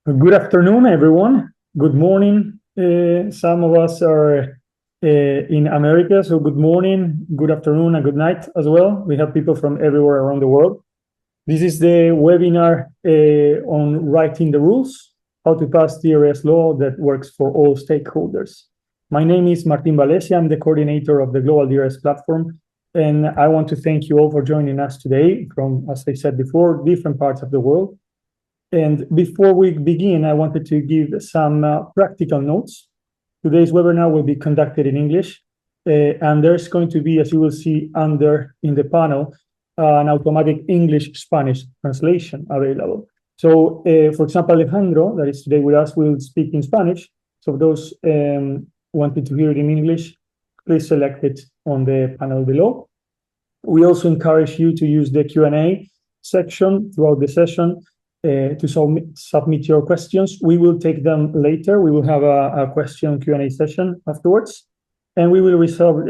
Good afternoon, everyone. Good morning. Some of us are in America, so good morning, good afternoon, and good night as well. We have people from everywhere around the world. This is the webinar on writing the rules, how to pass DRS law that works for all stakeholders. My name is Martin Valencia. I'm the coordinator of the Global DRS Platform, and I want to thank you all for joining us today from, as I said before, different parts of the world. And before we begin, I wanted to give some practical notes. Today's webinar will be conducted in English, and there's going to be, as you will see under in the panel, an automatic English-Spanish translation available. So, for example, Alejandro, that is today with us, will speak in Spanish. So those wanting to hear it in English, please select it on the panel below. We also encourage you to use the Q&A section throughout the session to submit your questions. We will take them later. We will have a question Q&A session afterwards, and we will reserve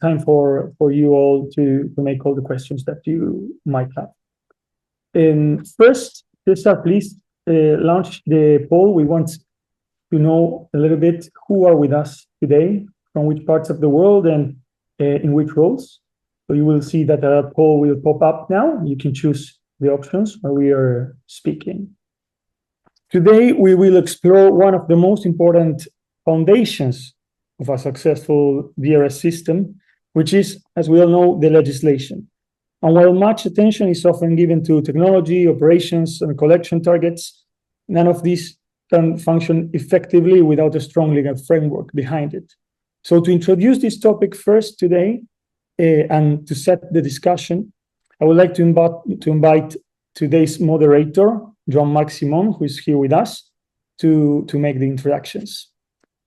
time for you all to make all the questions that you might have. First, Cesar, please launch the poll. We want to know a little bit who are with us today, from which parts of the world, and in which roles. So you will see that a poll will pop up now. You can choose the options where we are speaking. Today, we will explore one of the most important foundations of a successful DRS system, which is, as we all know, the legislation. And while much attention is often given to technology, operations, and collection targets, none of these can function effectively without a strong legal framework behind it. So to introduce this topic first today, and to set the discussion, I would like to invite today's moderator, Jean-Marc Simon, who is here with us, to make the introductions.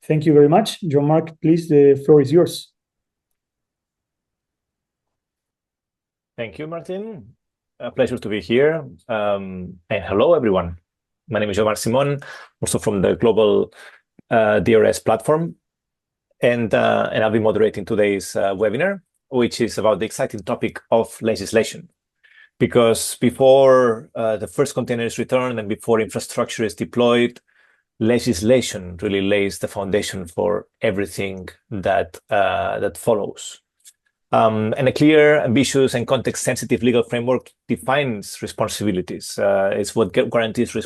Thank you very much. Jean-Marc, please, the floor is yours. Thank you, Martin. A pleasure to be here. And hello, everyone. My name is Jean-Marc Simon, also from the Global DRS Platform. And I'll be moderating today's webinar, which is about the exciting topic of legislation. Because before the first container is returned and before infrastructure is deployed, legislation really lays the foundation for everything that follows. And a clear, ambitious, and context-sensitive legal framework defines responsibilities. It's what guarantees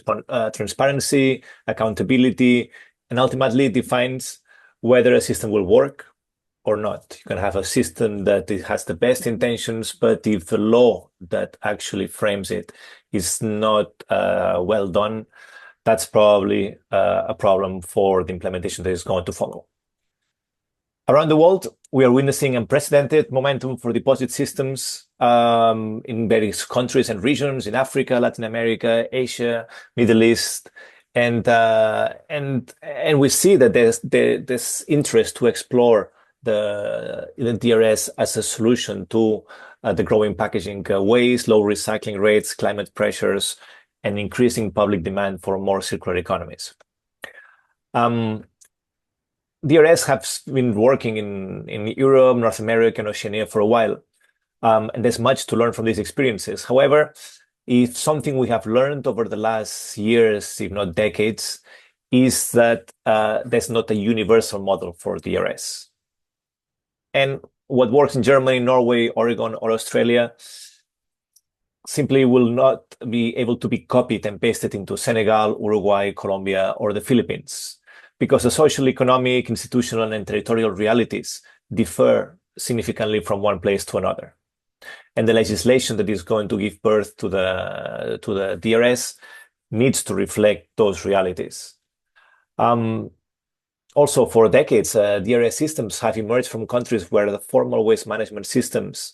transparency, accountability, and ultimately defines whether a system will work or not. You can have a system that it has the best intentions, but if the law that actually frames it is not well done, that's probably a problem for the implementation that is going to follow. Around the world, we are witnessing unprecedented momentum for deposit systems in various countries and regions in Africa, Latin America, Asia, Middle East. And we see that there's this interest to explore the DRS as a solution to the growing packaging waste, low recycling rates, climate pressures, and increasing public demand for more circular economies. DRS has been working in Europe, North America, and Oceania for a while, and there's much to learn from these experiences. However, if something we have learned over the last years, if not decades, is that there's not a universal model for DRS. And what works in Germany, Norway, Oregon, or Australia simply will not be able to be copied and pasted into Senegal, Uruguay, Colombia, or the Philippines, because the social, economic, institutional, and territorial realities differ significantly from one place to another. And the legislation that is going to give birth to the DRS needs to reflect those realities. Also, for decades, DRS systems have emerged from countries where the formal waste management systems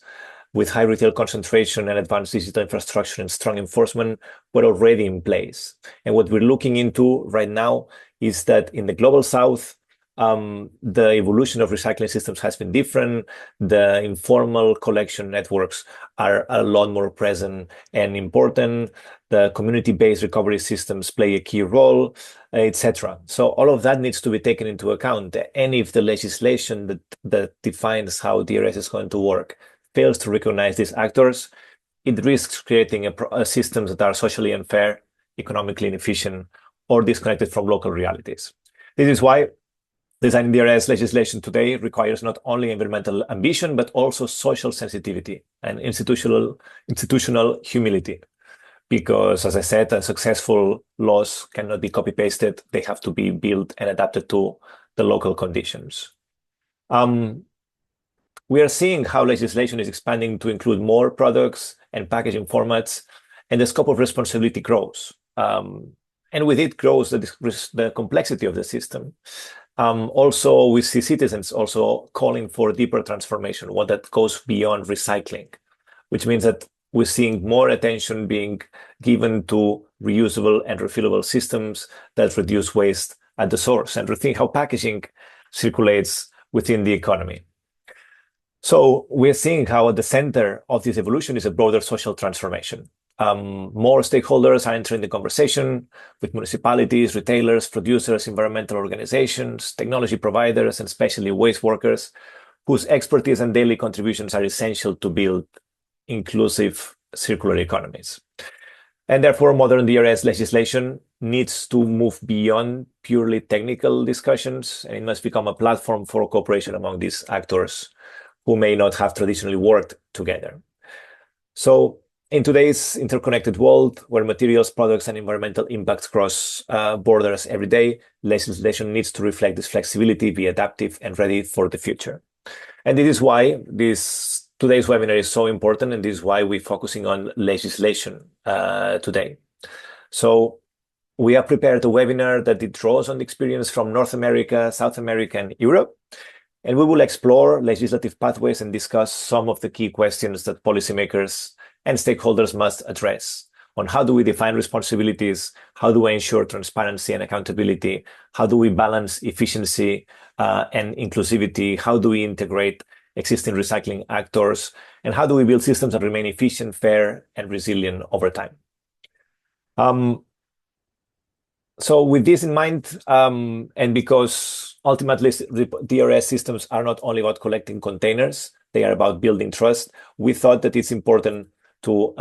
with high retail concentration and advanced digital infrastructure and strong enforcement were already in place. And what we're looking into right now is that in the Global South, the evolution of recycling systems has been different. The informal collection networks are a lot more present and important. The community-based recovery systems play a key role, etc. So all of that needs to be taken into account. And if the legislation that defines how DRS is going to work fails to recognize these actors, it risks creating a systems that are socially unfair, economically inefficient, or disconnected from local realities. This is why designing DRS legislation today requires not only environmental ambition, but also social sensitivity and institutional humility. Because, as I said, successful laws cannot be copy-pasted. They have to be built and adapted to the local conditions. We are seeing how legislation is expanding to include more products and packaging formats, and the scope of responsibility grows. And with it grows the complexity of the system. Also, we see citizens also calling for deeper transformation, one that goes beyond recycling, which means that we're seeing more attention being given to reusable and refillable systems that reduce waste at the source and rethink how packaging circulates within the economy. So we're seeing how at the center of this evolution is a broader social transformation. More stakeholders are entering the conversation with municipalities, retailers, producers, environmental organizations, technology providers, and especially waste workers, whose expertise and daily contributions are essential to build inclusive circular economies. And therefore, modern DRS legislation needs to move beyond purely technical discussions, and it must become a platform for cooperation among these actors who may not have traditionally worked together. So in today's interconnected world, where materials, products, and environmental impacts cross borders every day, legislation needs to reflect this flexibility, be adaptive, and ready for the future. And this is why today's webinar is so important, and this is why we're focusing on legislation today. So we have prepared a webinar that it draws on the experience from North America, South America, and Europe. And we will explore legislative pathways and discuss some of the key questions that policymakers and stakeholders must address on how do we define responsibilities, how do we ensure transparency and accountability, how do we balance efficiency and inclusivity, how do we integrate existing recycling actors, and how do we build systems that remain efficient, fair, and resilient over time. So with this in mind, and because ultimately DRS systems are not only about collecting containers, they are about building trust, we thought that it's important to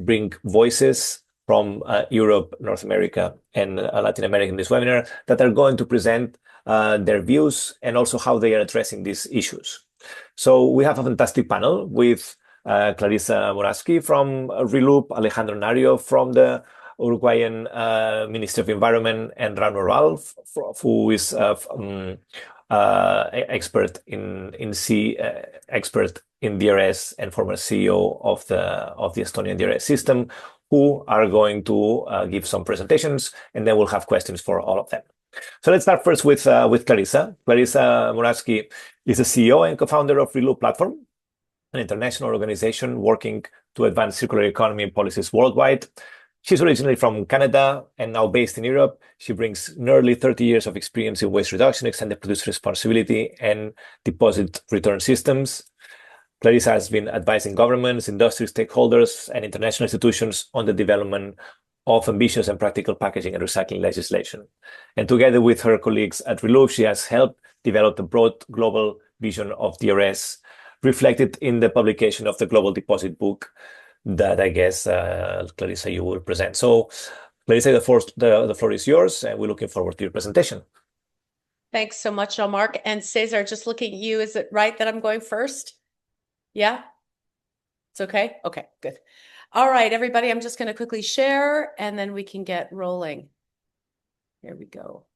bring voices from Europe, North America, and Latin America in this webinar that are going to present their views and also how they are addressing these issues. So we have a fantastic panel with Clarissa Morawski from Reloop, Alejandro Nario from the Uruguayan Ministry of Environment, and Rauno Raal, who is expert in DRS and former CEO of the Estonian DRS system, who are going to give some presentations, and then we'll have questions for all of them. So let's start first with Clarissa. Clarissa Morawski is the CEO and co-founder of Reloop Platform, an international organization working to advance circular economy policies worldwide. She's originally from Canada and now based in Europe. She brings nearly 30 years of experience in waste reduction, extended producer responsibility, and deposit return systems. Clarissa has been advising governments, industry stakeholders, and international institutions on the development of ambitious and practical packaging and recycling legislation. And together with her colleagues at Reloop, she has helped develop the broad global vision of DRS, reflected in the publication of the Global Deposit Book that I guess, Clarissa, you will present. So, Clarissa, the floor is yours, and we're looking forward to your presentation. Thanks so much, Jean-Marc. And Cesar, just looking at you, is it right that I'm going first? Yeah? It's okay? Okay, good. All right, everybody, I'm just going to quickly share, and then we can get rolling. Here we go.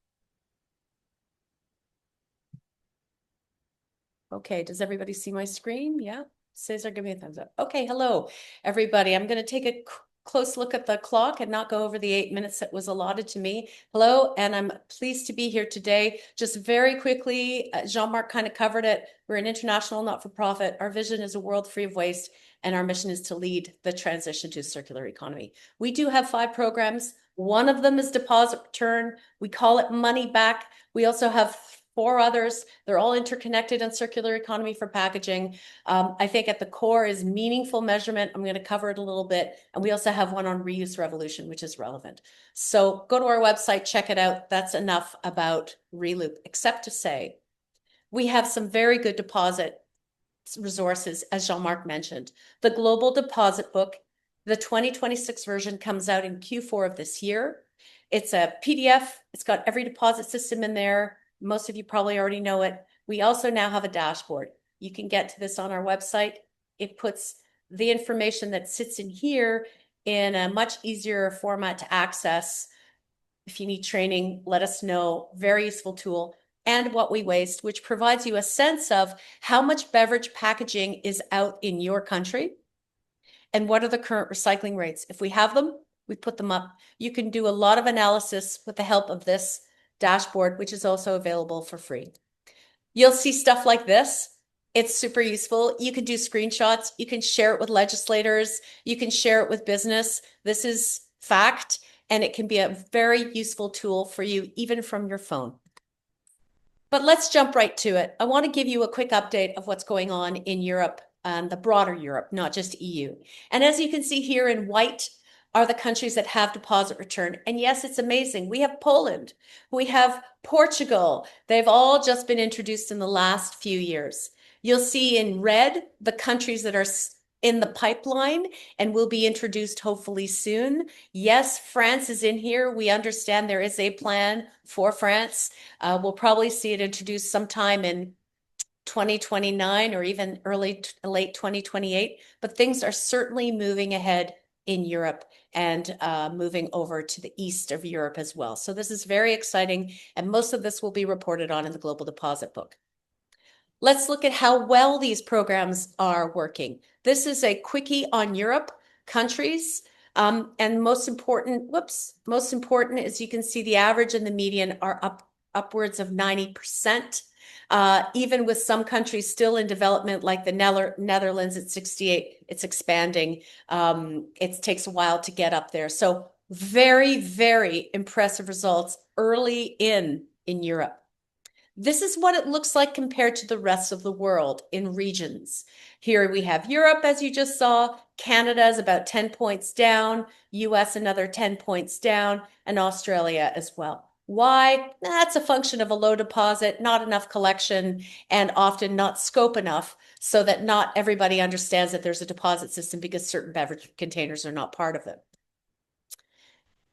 Okay, does everybody see my screen? Yeah? Cesar, give me a thumbs up. Okay, hello, everybody. I'm going to take a close look at the clock and not go over the 8 minutes that was allotted to me. Hello, and I'm pleased to be here today. Just very quickly, Jean-Marc kind of covered it. We're an international not-for-profit. Our vision is a world free of waste, and our mission is to lead the transition to a circular economy. We do have 5 programs. One of them is deposit return. We call it money back. We also have 4 others. They're all interconnected in circular economy for packaging. I think at the core is meaningful measurement. I'm going to cover it a little bit. And we also have one on reuse revolution, which is relevant. So go to our website, check it out. That's enough about Reloop, except to say we have some very good deposit resources, as Jean-Marc mentioned. The Global Deposit Book, the 2026 version comes out in Q4 of this year. It's a PDF. It's got every deposit system in there. Most of you probably already know it. We also now have a dashboard. You can get to this on our website. It puts the information that sits in here in a much easier format to access. If you need training, let us know. Very useful tool. And what we waste, which provides you a sense of how much beverage packaging is out in your country and what are the current recycling rates. If we have them, we put them up. You can do a lot of analysis with the help of this dashboard, which is also available for free. You'll see stuff like this. It's super useful. You can do screenshots. You can share it with legislators. You can share it with business. This is fact, and it can be a very useful tool for you, even from your phone. But let's jump right to it. I want to give you a quick update of what's going on in Europe and the broader Europe, not just EU. And as you can see here in white are the countries that have deposit return. And yes, it's amazing. We have Poland, we have Portugal. They've all just been introduced in the last few years. You'll see in red the countries that are in the pipeline and will be introduced hopefully soon. Yes, France is in here. We understand there is a plan for France. We'll probably see it introduced sometime in 2029 or even late 2028, but things are certainly moving ahead in Europe and moving over to the east of Europe as well. So this is very exciting, and most of this will be reported on in the Global Deposit Book. Let's look at how well these programs are working. This is a quickie on Europe countries. And most important, is you can see the average and the median are upwards of 90%. Even with some countries still in development, like the Netherlands at 68, it's expanding. It takes a while to get up there. So very, very impressive results early in Europe. This is what it looks like compared to the rest of the world in regions. Here we have Europe, as you just saw. Canada is about 10 points down, US another 10 points down, and Australia as well. Why? That's a function of a low deposit, not enough collection, and often not scope enough so that not everybody understands that there's a deposit system because certain beverage containers are not part of it.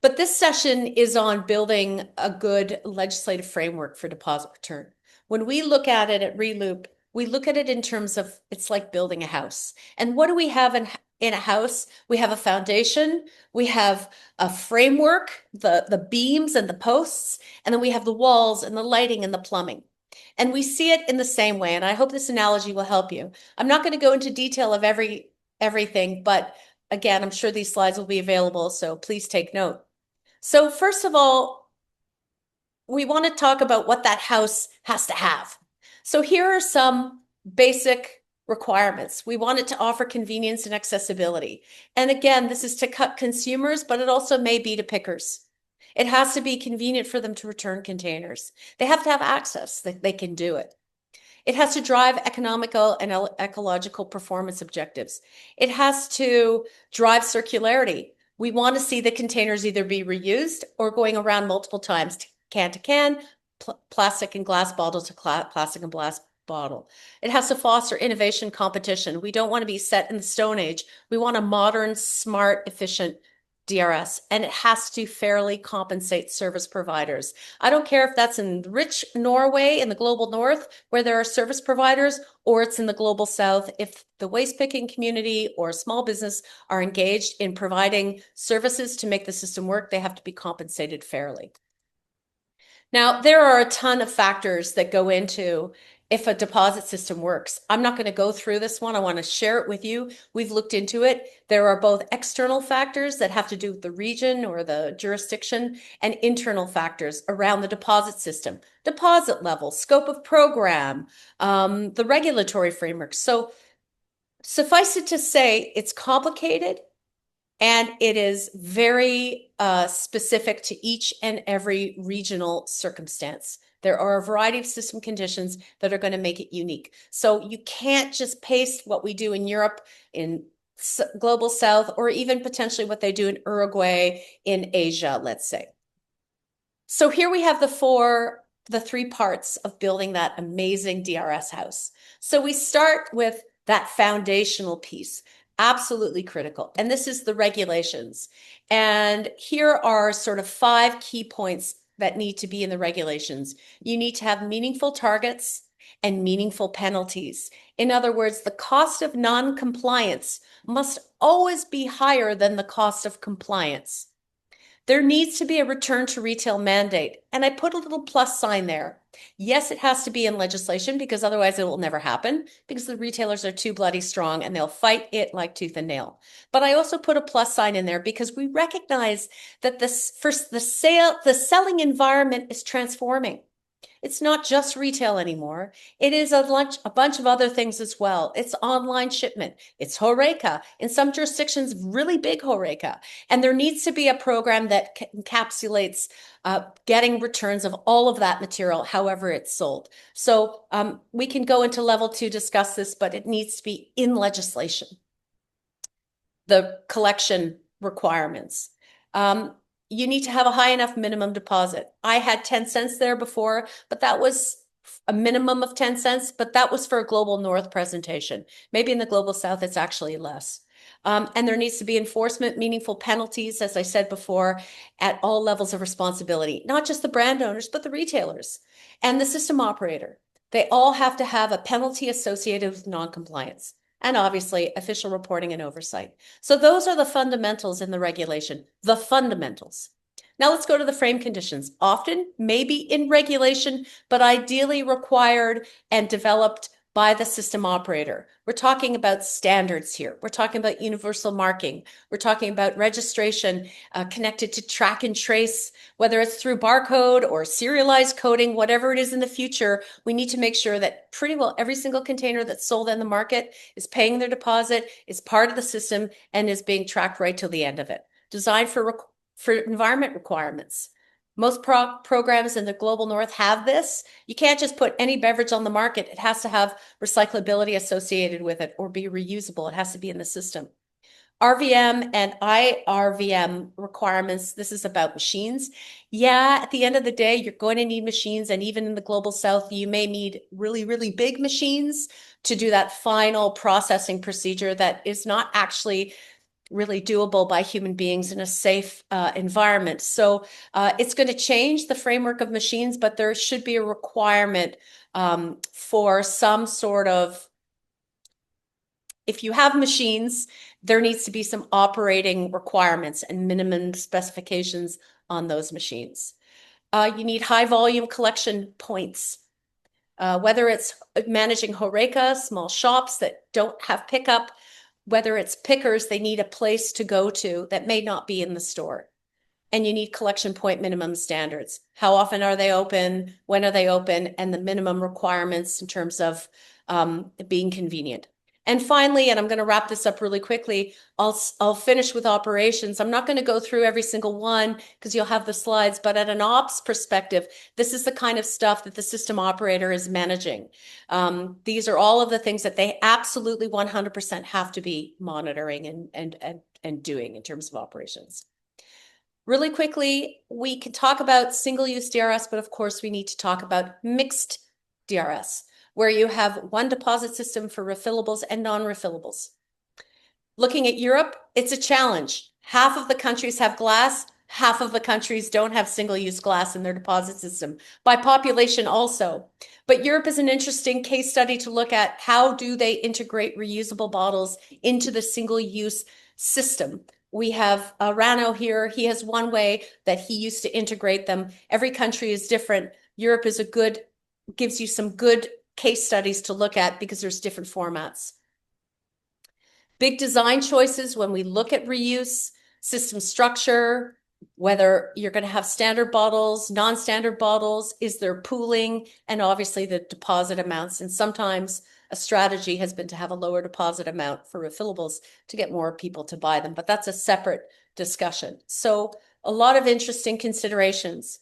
But this session is on building a good legislative framework for deposit return. When we look at it at Reloop, we look at it in terms of it's like building a house. And what do we have in a house? We have a foundation, we have a framework, the beams and the posts, and then we have the walls and the lighting and the plumbing. And we see it in the same way. And I hope this analogy will help you. I'm not going to go into detail of everything, but again, I'm sure these slides will be available, so please take note. So first of all, we want to talk about what that house has to have. So here are some basic requirements. We want it to offer convenience and accessibility. And again, this is to cut consumers, but it also may be to pickers. It has to be convenient for them to return containers. They have to have access, that they can do it. It has to drive economical and ecological performance objectives. It has to drive circularity. We want to see the containers either be reused or going around multiple times, to can, plastic and glass bottle to plastic and glass bottle. It has to foster innovation competition. We don't want to be set in the Stone Age. We want a modern, smart, efficient DRS, and it has to fairly compensate service providers. I don't care if that's in rich Norway in the global north where there are service providers, or it's in the global south. If the waste picking community or small business are engaged in providing services to make the system work, they have to be compensated fairly. Now, there are a ton of factors that go into if a deposit system works. I'm not going to go through this one. I want to share it with you. We've looked into it. There are both external factors that have to do with the region or the jurisdiction and internal factors around the deposit system, deposit level, scope of program, the regulatory framework. So suffice it to say, it's complicated and it is very specific to each and every regional circumstance. There are a variety of system conditions that are going to make it unique. So you can't just paste what we do in Europe, in Global South, or even potentially what they do in Uruguay, in Asia, let's say. So here we have the three parts of building that amazing DRS house. So we start with that foundational piece. absolutely critical. And this is the regulations. And here are sort of 5 key points that need to be in the regulations. You need to have meaningful targets and meaningful penalties. In other words, the cost of non-compliance must always be higher than the cost of compliance. There needs to be a return to retail mandate. And I put a little plus sign there. Yes, it has to be in legislation because otherwise it will never happen because the retailers are too bloody strong and they'll fight it like tooth and nail. But I also put a plus sign in there because we recognize that the selling environment is transforming. It's not just retail anymore. It is a bunch of other things as well. It's online shipment. It's Horeca. In some jurisdictions, really big Horeca. And there needs to be a program that encapsulates getting returns of all of that material, however it's sold. So we can go into level 2, discuss this, but it needs to be in legislation. The collection requirements. You need to have a high enough minimum deposit. I had 10 cents there before, but that was a minimum of 10 cents, but that was for a global north presentation. Maybe in the global south, it's actually less. And there needs to be enforcement, meaningful penalties, as I said before, at all levels of responsibility, not just the brand owners, but the retailers and the system operator. They all have to have a penalty associated with non-compliance. And obviously official reporting and oversight. So those are the fundamentals in the regulation, the fundamentals. Now let's go to the frame conditions. Often maybe in regulation, but ideally required and developed by the system operator. We're talking about standards here. We're talking about universal marking. We're talking about registration connected to track and trace, whether it's through barcode or serialized coding, whatever it is in the future, we need to make sure that pretty well every single container that's sold in the market is paying their deposit, is part of the system, and is being tracked right till the end of it. Designed for environment requirements. Most programs in the global north have this. You can't just put any beverage on the market. It has to have recyclability associated with it or be reusable. It has to be in the system. RVM and IRVM requirements. This is about machines. Yeah, at the end of the day, you're going to need machines. And even in the global south, you may need really, really big machines to do that final processing procedure that is not actually really doable by human beings in a safe environment. So it's going to change the framework of machines, but there should be a requirement for some sort of, if you have machines, there needs to be some operating requirements and minimum specifications on those machines. You need high volume collection points. Whether it's managing Horeca, small shops that don't have pickup, whether it's pickers, they need a place to go to that may not be in the store. And you need collection point minimum standards. How often are they open? When are they open? And the minimum requirements in terms of being convenient. And finally, and I'm going to wrap this up really quickly, I'll finish with operations. I'm not going to go through every single one because you'll have the slides, but at an ops perspective, this is the kind of stuff that the system operator is managing. These are all of the things that they absolutely 100% have to be monitoring and doing in terms of operations. Really quickly, we can talk about single-use DRS, but of course we need to talk about mixed DRS, where you have one deposit system for refillables and non-refillables. Looking at Europe, it's a challenge. Half of the countries have glass, half of the countries don't have single-use glass in their deposit system, by population also. But Europe is an interesting case study to look at. How do they integrate reusable bottles into the single-use system? We have Rauno here. He has one way that he used to integrate them. Every country is different. Europe is gives you some good case studies to look at because there's different formats. Big design choices when we look at reuse, system structure, whether you're going to have standard bottles, non-standard bottles, is there pooling, and obviously the deposit amounts. And sometimes a strategy has been to have a lower deposit amount for refillables to get more people to buy them, but that's a separate discussion. So a lot of interesting considerations.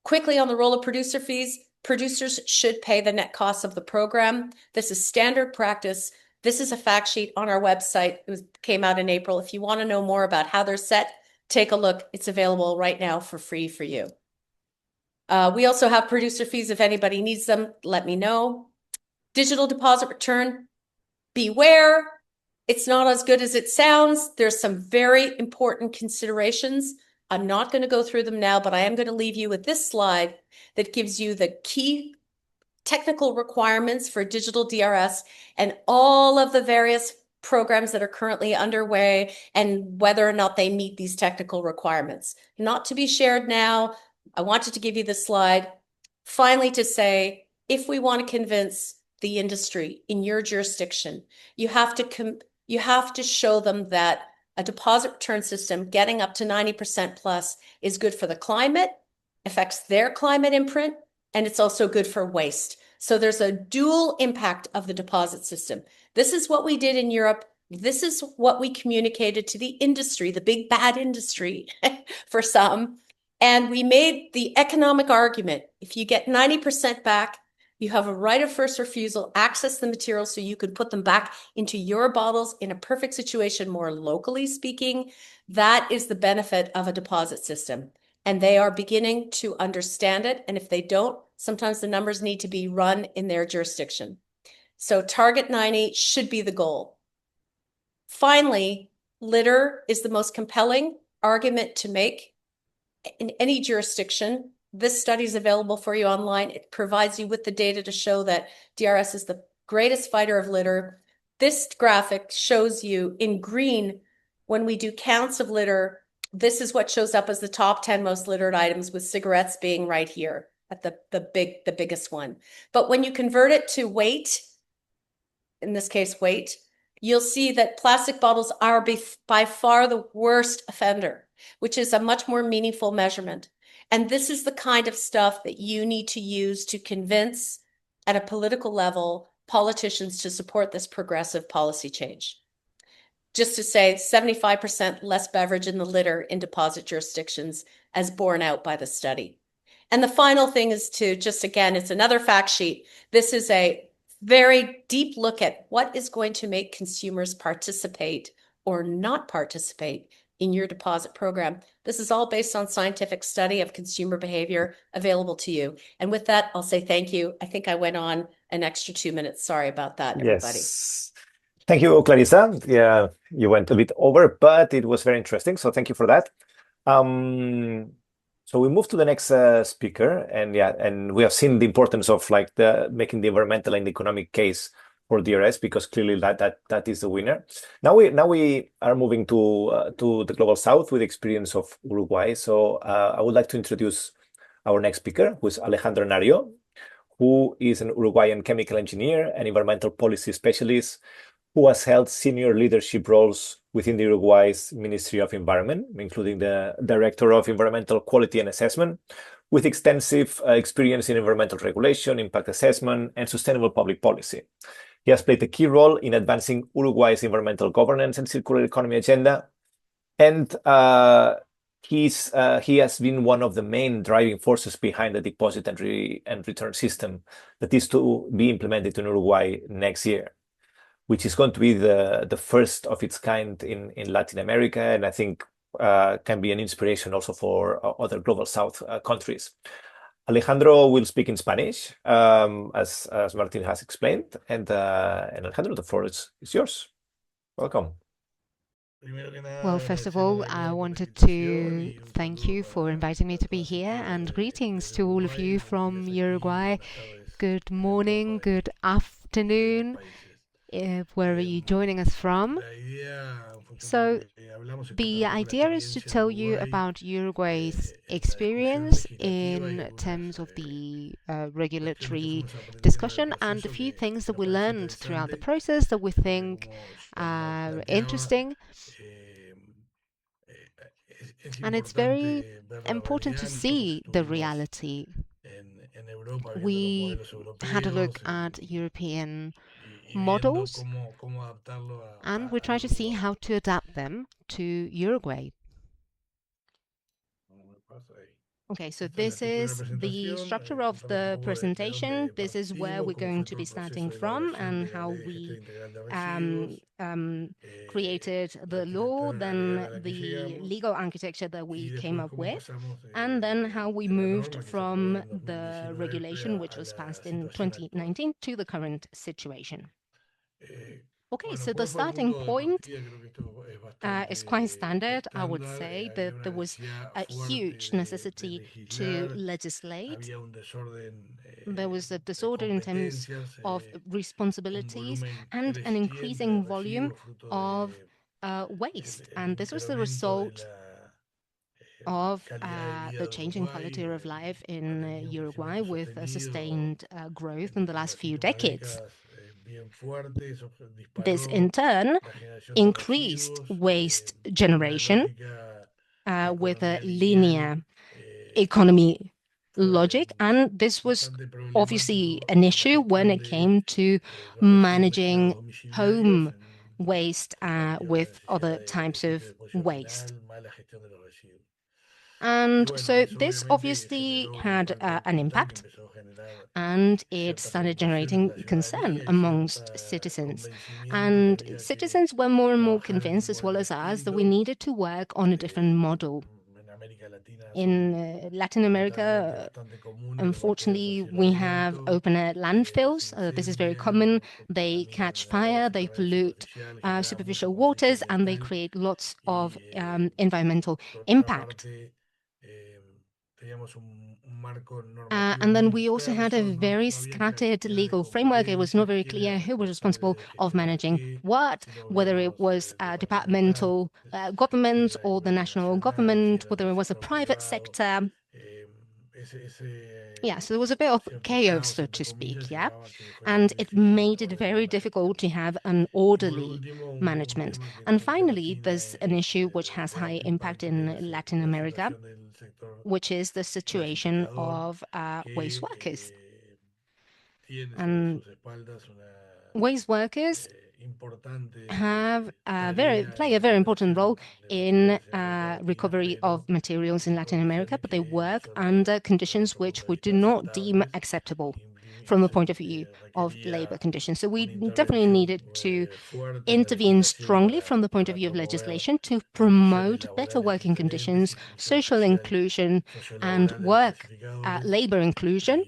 Quickly on the role of producer fees, producers should pay the net cost of the program. This is standard practice. This is a fact sheet on our website. It came out in April. If you want to know more about how they're set, take a look. It's available right now for free for you. We also have producer fees. If anybody needs them, let me know. Digital deposit return. Beware. It's not as good as it sounds. There's some very important considerations. I'm not going to go through them now, but I am going to leave you with this slide that gives you the key technical requirements for digital DRS and all of the various programs that are currently underway and whether or not they meet these technical requirements. Not to be shared now. I wanted to give you this slide. Finally, to say, if we want to convince the industry in your jurisdiction, you have to show them that a deposit return system getting up to 90% plus is good for the climate, affects their climate imprint, and it's also good for waste. So there's a dual impact of the deposit system. This is what we did in Europe. This is what we communicated to the industry, the big bad industry for some. And we made the economic argument. If you get 90% back, you have a right of first refusal, access the materials so you could put them back into your bottles in a perfect situation, more locally speaking. That is the benefit of a deposit system. And they are beginning to understand it. And if they don't, sometimes the numbers need to be run in their jurisdiction. So target 90 should be the goal. Finally, litter is the most compelling argument to make in any jurisdiction. This study is available for you online. It provides you with the data to show that DRS is the greatest fighter of litter. This graphic shows you in green, when we do counts of litter, this is what shows up as the top 10 most littered items, with cigarettes being right here at the biggest one. But when you convert it to weight, in this case weight, you'll see that plastic bottles are by far the worst offender, which is a much more meaningful measurement. And this is the kind of stuff that you need to use to convince at a political level politicians to support this progressive policy change. Just to say, 75% less beverage in the litter in deposit jurisdictions, as borne out by the study. And the final thing is to just, again, it's another fact sheet. This is a very deep look at what is going to make consumers participate or not participate in your deposit program. This is all based on scientific study of consumer behavior available to you. And with that, I'll say thank you. I think I went on an extra 2 minutes. Sorry about that, everybody. Yes. Thank you, Clarissa. Yeah, you went a bit over, but it was very interesting. So thank you for that. So we move to the next speaker, and we have seen the importance of making the environmental and economic case for DRS, because clearly that is the winner. Now we are moving to the global south with the experience of Uruguay. So I would like to introduce our next speaker, who is Alejandro Nario, who is an Uruguayan chemical engineer and environmental policy specialist, who has held senior leadership roles within the Uruguay's Ministry of Environment, including the Director of Environmental Quality and Assessment, with extensive experience in environmental regulation, impact assessment, and sustainable public policy. He has played a key role in advancing Uruguay's environmental governance and circular economy agenda, and he has been one of the main driving forces behind the deposit and return system that is to be implemented in Uruguay next year, which is going to be the first of its kind in Latin America, and I think can be an inspiration also for other global south countries. Alejandro will speak in Spanish, as Martin has explained, and Alejandro, the floor is yours. Welcome. Well, first of all, I wanted to thank you for inviting me to be here, and greetings to all of you from Uruguay. Good morning, good afternoon, where are you joining us from? So the idea is to tell you about Uruguay's experience in terms of the regulatory discussion and a few things that we learned throughout the process that we think are interesting. And it's very important to see the reality. We had a look at European models, and we try to see how to adapt them to Uruguay. Okay, so this is the structure of the presentation. This is where we're going to be starting from and how we created the law, then the legal architecture that we came up with, and then how we moved from the regulation, which was passed in 2019, to the current situation. Okay, so the starting point is quite standard. I would say that there was a huge necessity to legislate. There was a disorder in terms of responsibilities and an increasing volume of waste. And this was the result of the changing quality of life in Uruguay with a sustained growth in the last few decades. This in turn increased waste generation with a linear economy logic, and this was obviously an issue when it came to managing home waste with other types of waste. And so this obviously had an impact, and it started generating concern amongst citizens. And citizens were more and more convinced, as well as us, that we needed to work on a different model. In Latin America, unfortunately, we have open air landfills. This is very common. They catch fire, they pollute superficial waters, and they create lots of environmental impact. And then we also had a very scattered legal framework. It was not very clear who was responsible of managing what, whether it was departmental government or the national government, whether it was a private sector. Yeah, so there was a bit of chaos, so to speak, yeah? And it made it very difficult to have an orderly management. And finally, there's an issue which has high impact in Latin America, which is the situation of waste workers. And waste workers have play a very important role in recovery of materials in Latin America, but they work under conditions which we do not deem acceptable from the point of view of labor conditions. So we definitely needed to intervene strongly from the point of view of legislation to promote better working conditions, social inclusion, and labor inclusion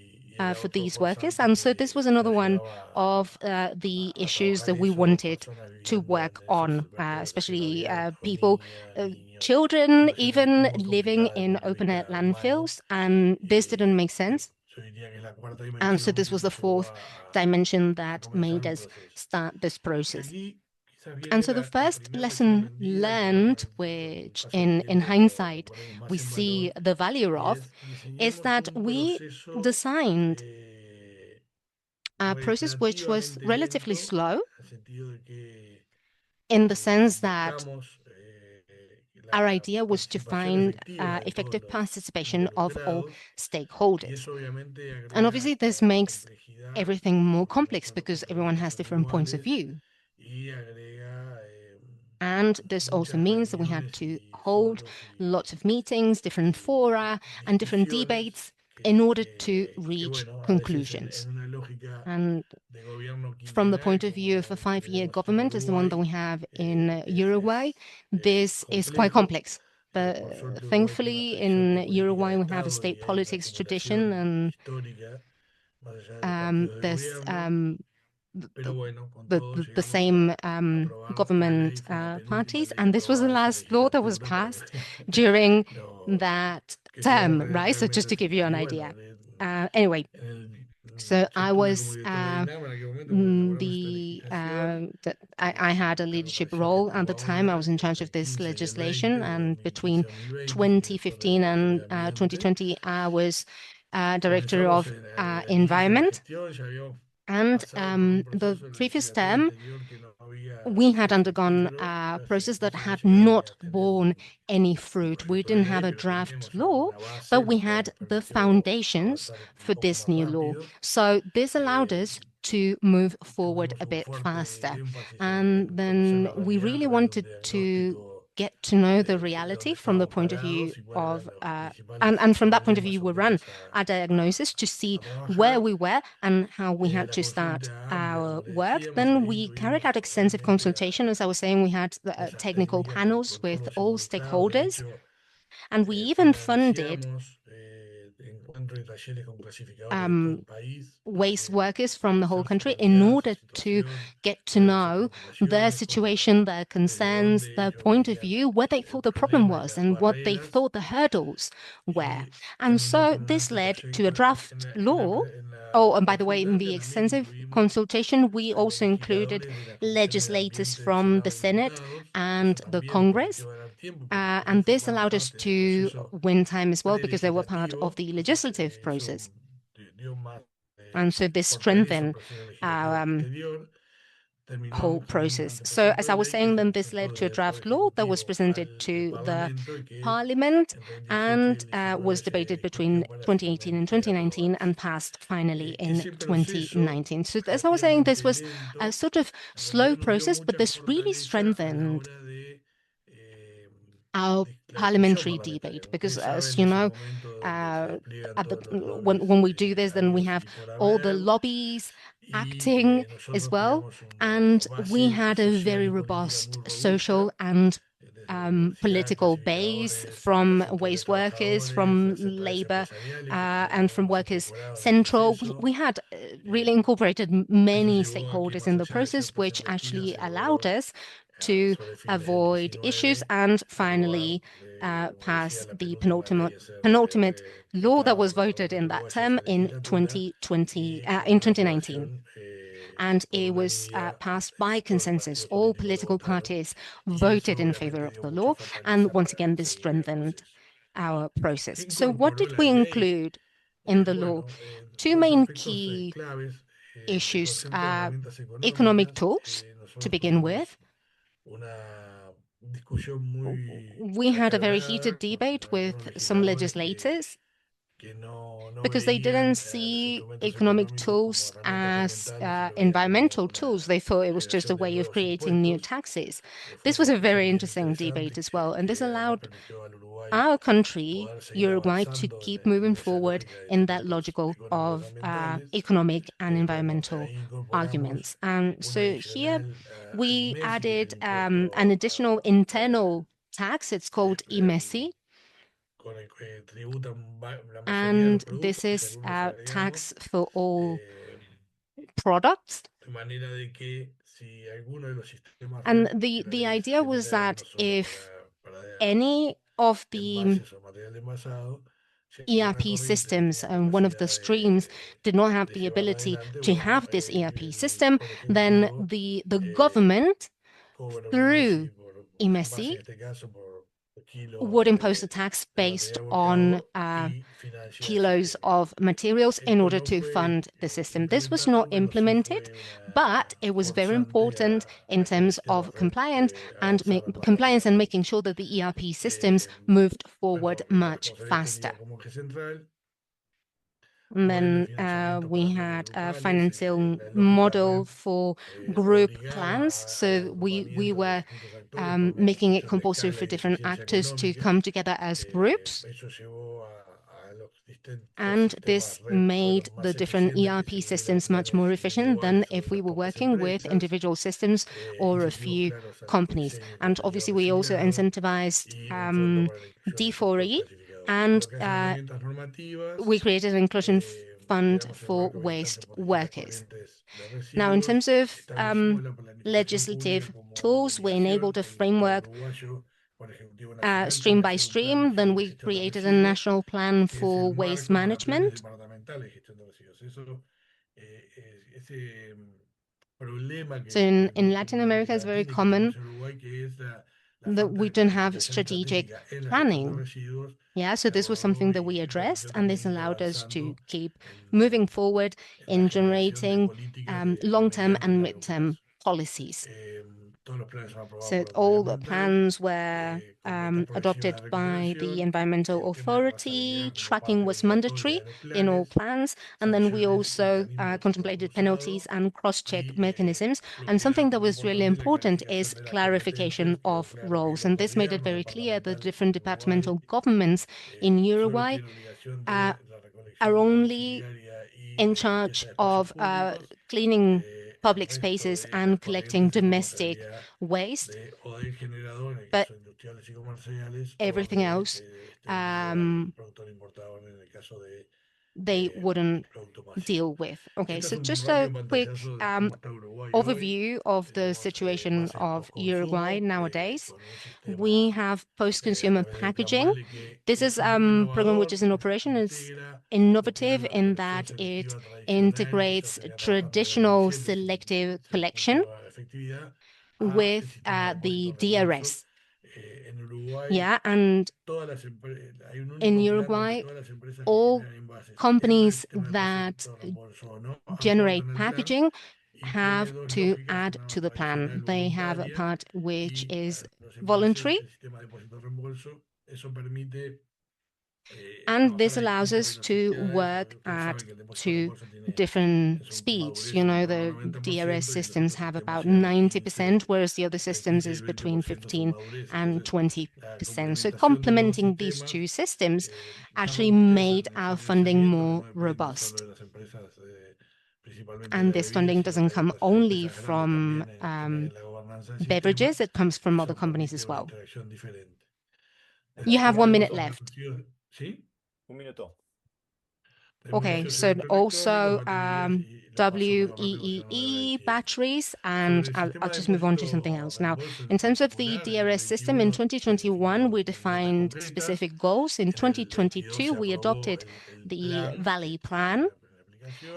for these workers. And so this was another one of the issues that we wanted to work on, especially people, children, even living in open air landfills. And this didn't make sense. And so this was the fourth dimension that made us start this process. And so the first lesson learned, which in hindsight we see the value of, is that we designed a process which was relatively slow, in the sense that our idea was to find effective participation of all stakeholders. And obviously this makes everything more complex because everyone has different points of view. And this also means that we had to hold lots of meetings, different fora, and different debates in order to reach conclusions. And from the point of view of a 5-year government, as the one that we have in Uruguay, this is quite complex. But thankfully, in Uruguay, we have a state politics tradition, and there's the same government parties, and this was the last law that was passed during that term, right? So just to give you an idea. Anyway, so I was I had a leadership role at the time. I was in charge of this legislation, and between 2015 and 2020, I was director of environment. And the previous term, we had undergone a process that had not borne any fruit. We didn't have a draft law, but we had the foundations for this new law. So this allowed us to move forward a bit faster. And then we really wanted to get to know the reality from the point of view of, and from that point of view, we ran a diagnosis to see where we were and how we had to start our work. Then we carried out extensive consultation. As I was saying, we had technical panels with all stakeholders, and we even funded waste workers from the whole country in order to get to know their situation, their concerns, their point of view, where they thought the problem was and what they thought the hurdles were. And so this led to a draft law. Oh, and by the way, in the extensive consultation, we also included legislators from the Senate and the Congress. And this allowed us to win time as well because they were part of the legislative process. And so this strengthened our whole process. So as I was saying, then this led to a draft law that was presented to the Parliament and was debated between 2018 and 2019 and passed finally in 2019. So as I was saying, this was a sort of slow process, but this really strengthened our parliamentary debate because, as you know, when we do this, then we have all the lobbies acting as well, and we had a very robust social and political base from waste workers, from labor, and from workers central. We had really incorporated many stakeholders in the process, which actually allowed us to avoid issues and finally pass the penultimate law that was voted in that term in 2019. And it was passed by consensus. All political parties voted in favor of the law. And once again, this strengthened our process. So what did we include in the law? Two main key issues: economic tools, to begin with. We had a very heated debate with some legislators because they didn't see economic tools as environmental tools. They thought it was just a way of creating new taxes. This was a very interesting debate as well, and this allowed our country, Uruguay, to keep moving forward in that logical of economic and environmental arguments. And so here we added an additional internal tax. It's called IMESI. And this is a tax for all products. And the idea was that if any of the ERP systems and one of the streams did not have the ability to have this ERP system, then the government, through IMESI, would impose a tax based on kilos of materials in order to fund the system. This was not implemented, but it was very important in terms of compliance and making sure that the ERP systems moved forward much faster. And then we had a financial model for group plans. So we were making it compulsory for different actors to come together as groups. And this made the different ERP systems much more efficient than if we were working with individual systems or a few companies. And obviously, we also incentivized D4E, and we created an inclusion fund for waste workers. Now, in terms of legislative tools, we enabled a framework stream by stream. Then we created a national plan for waste management. So in Latin America, it's very common that we don't have strategic planning. Yeah, so this was something that we addressed, and this allowed us to keep moving forward in generating long-term and mid-term policies. So all the plans were adopted by the environmental authority. Tracking was mandatory in all plans. And then we also contemplated penalties and cross-check mechanisms. And something that was really important is clarification of roles. And this made it very clear that different departmental governments in Uruguay are only in charge of cleaning public spaces and collecting domestic waste, but everything else they wouldn't deal with. Okay, so just a quick overview of the situation of Uruguay nowadays. We have post-consumer packaging. This is a program which is in operation. It's innovative in that it integrates traditional selective collection with the DRS. Yeah, and in Uruguay, all companies that generate packaging have to add to the plan. They have a part which is voluntary, and this allows us to work at two different speeds. You know, the DRS systems have about 90%, whereas the other systems is between 15 and 20%. So complementing these two systems actually made our funding more robust. And this funding doesn't come only from beverages, it comes from other companies as well. You have 1 minute left. Un minuto. Okay, so also WEEE batteries, and I'll just move on to something else. Now, in terms of the DRS system, in 2021, we defined specific goals. In 2022, we adopted the Valley Plan.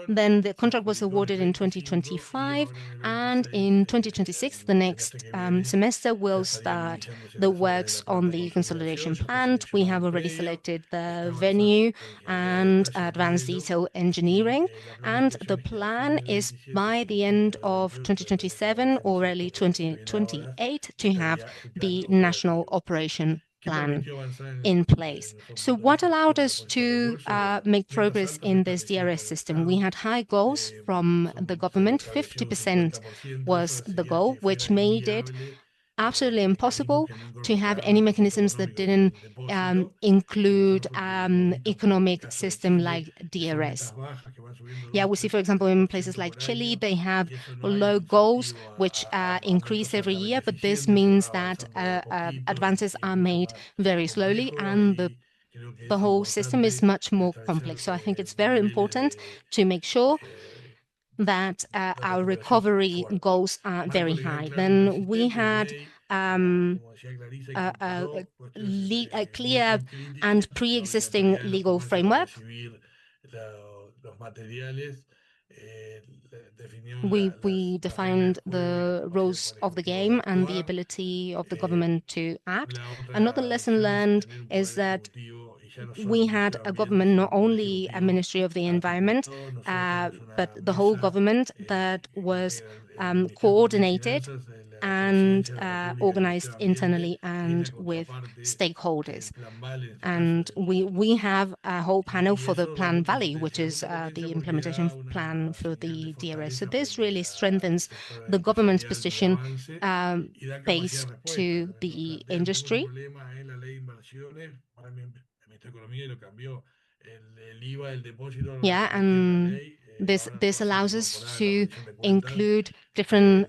Then the contract was awarded in 2025, and in 2026, the next semester, will start the works on the consolidation plant. We have already selected the venue and advanced detail engineering, and the plan is by the end of 2027 or early 2028 to have the national operation plan in place. So what allowed us to make progress in this DRS system? We had high goals from the government. 50% was the goal, which made it absolutely impossible to have any mechanisms that didn't include economic system like DRS. Yeah, we see, for example, in places like Chile, they have low goals, which increase every year, but this means that advances are made very slowly, and the whole system is much more complex. So I think it's very important to make sure that our recovery goals are very high. Then we had a clear and pre-existing legal framework. We defined the rules of the game and the ability of the government to act. Another lesson learned is that we had a government, not only a Ministry of the Environment, but the whole government that was coordinated and organized internally and with stakeholders. And we have a whole panel for the Plan Valley, which is the implementation plan for the DRS. So this really strengthens the government's position based to the industry. Yeah, and this allows us to include different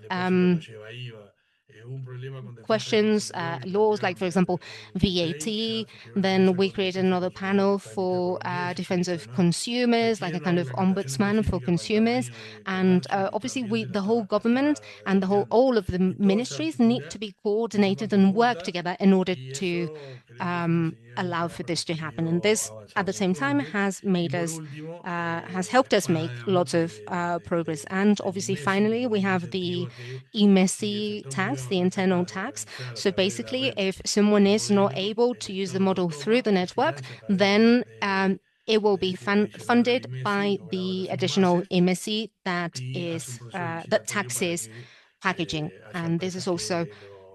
questions, laws, like, for example, VAT. Then we created another panel for defense of consumers, like a kind of ombudsman for consumers. And obviously, the whole government and all of the ministries need to be coordinated and work together in order to allow for this to happen. And this, at the same time, has helped us make lots of progress. And obviously, finally, we have the IMESI tax, the internal tax. So basically, if someone is not able to use the model through the network, then it will be funded by the additional IMESI that taxes packaging. And this is also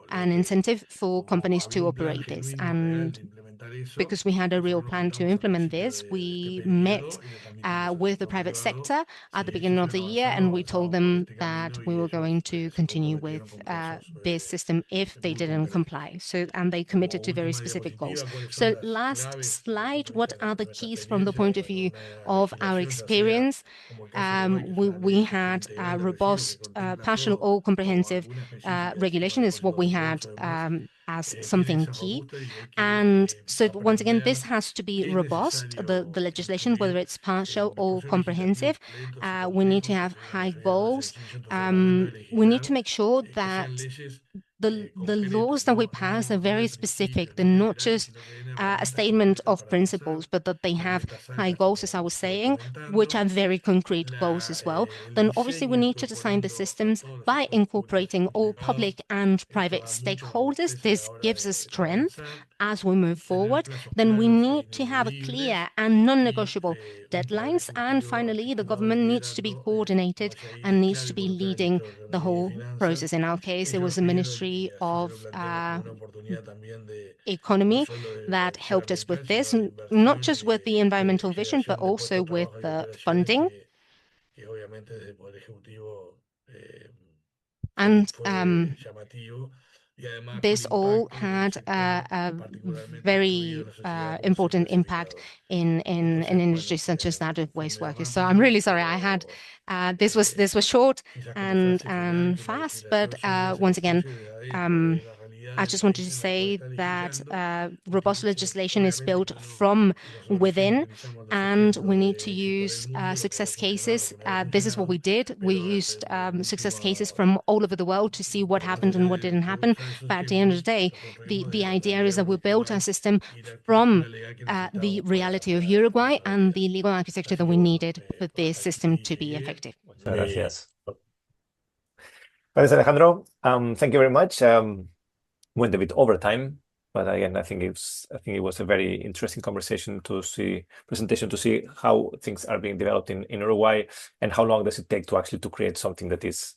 an incentive for companies to operate this. And because we had a real plan to implement this, we met with the private sector at the beginning of the year, and we told them that we were going to continue with this system if they didn't comply. And they committed to very specific goals. So last slide, what are the keys from the point of view of our experience? We had a robust, partial or comprehensive regulation is what we had as something key. And so once again, this has to be robust, the legislation, whether it's partial or comprehensive. We need to have high goals. We need to make sure that the laws that we pass are very specific. They're not just a statement of principles, but that they have high goals, as I was saying, which are very concrete goals as well. Then obviously we need to design the systems by incorporating all public and private stakeholders. This gives us strength as we move forward. Then we need to have a clear and non-negotiable deadlines. And finally, the government needs to be coordinated and needs to be leading the whole process. In our case, it was the Ministry of Economy that helped us with this, not just with the environmental vision, but also with the funding. And this all had a very important impact in an industry such as that of waste workers. So I'm really sorry. I had this was short and fast, but once again, I just wanted to say that robust legislation is built from within, and we need to use success cases. This is what we did. We used success cases from all over the world to see what happened and what didn't happen. But at the end of the day, the idea is that we built a system from the reality of Uruguay and the legal architecture that we needed for this system to be effective. Gracias. Gracias, Alejandro. Thank you very much. Went a bit over time, but again, I think it was a very interesting presentation to see how things are being developed in Uruguay and how long does it take to actually create something that is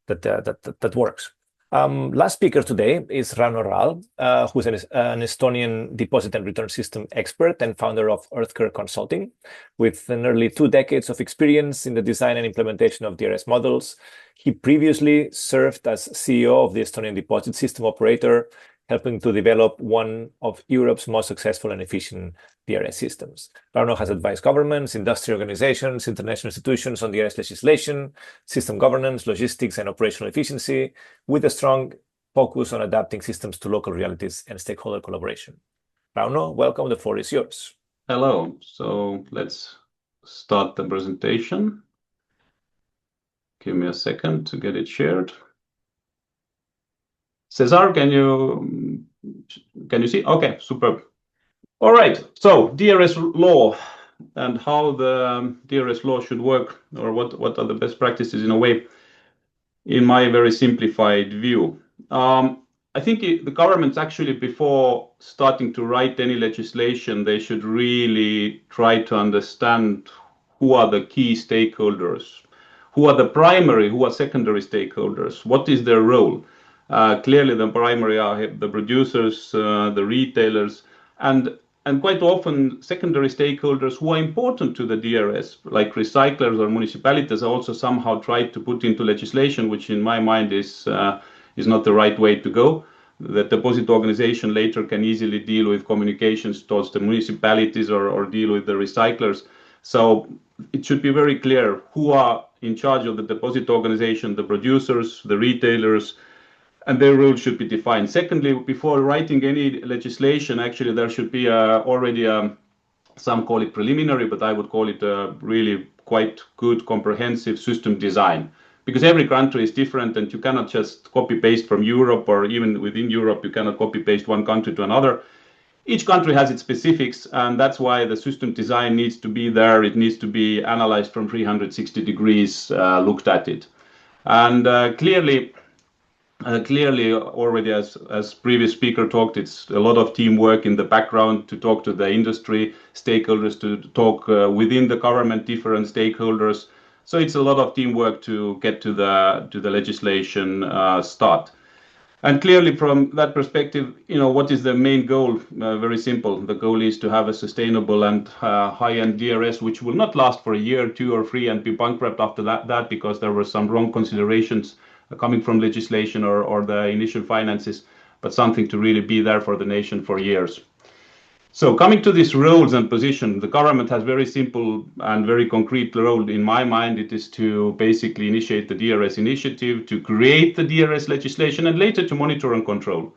that works. Last speaker today is Rauno Raal, who's an Estonian deposit and return system expert and founder of Earthcare Consulting, with nearly 2 decades of experience in the design and implementation of DRS models. He previously served as CEO of the Estonian deposit system operator, helping to develop one of Europe's most successful and efficient DRS systems. Rauno has advised governments, industry organizations, international institutions on DRS legislation, system governance, logistics, and operational efficiency, with a strong focus on adapting systems to local realities and stakeholder collaboration. Rauno, welcome. The floor is yours. Hello. So let's start the presentation. Give me a second to get it shared. Cesar, can you see? Okay, superb. All right, so DRS law and how the DRS law should work, or what are the best practices in a way, in my very simplified view. I think the governments actually, before starting to write any legislation, they should really try to understand who are the key stakeholders, who are the primary, who are secondary stakeholders, what is their role. Clearly, the primary are the producers, the retailers, and quite often secondary stakeholders who are important to the DRS, like recyclers or municipalities, are also somehow tried to put into legislation, which in my mind is not the right way to go. The deposit organization later can easily deal with communications towards the municipalities or deal with the recyclers. So it should be very clear who are in charge of the deposit organization, the producers, the retailers, and their role should be defined. Secondly, before writing any legislation, actually there should be already some call it preliminary, but I would call it a really quite good comprehensive system design, because every country is different and you cannot just copy paste from Europe, or even within Europe you cannot copy paste one country to another. Each country has its specifics, and that's why the system design needs to be there. It needs to be analyzed from 360 degrees, looked at it. And clearly already, as previous speaker talked, it's a lot of teamwork in the background to talk to the industry stakeholders, to talk within the government, different stakeholders. So it's a lot of teamwork to get to the legislation start. And clearly from that perspective, what is the main goal? Very simple. The goal is to have a sustainable and high-end DRS, which will not last for a year, 2 or 3, and be bankrupt after that because there were some wrong considerations coming from legislation or the initial finances, but something to really be there for the nation for years. So coming to these roles and position, the government has very simple and very concrete role. In my mind, it is to basically initiate the DRS initiative, to create the DRS legislation, and later to monitor and control.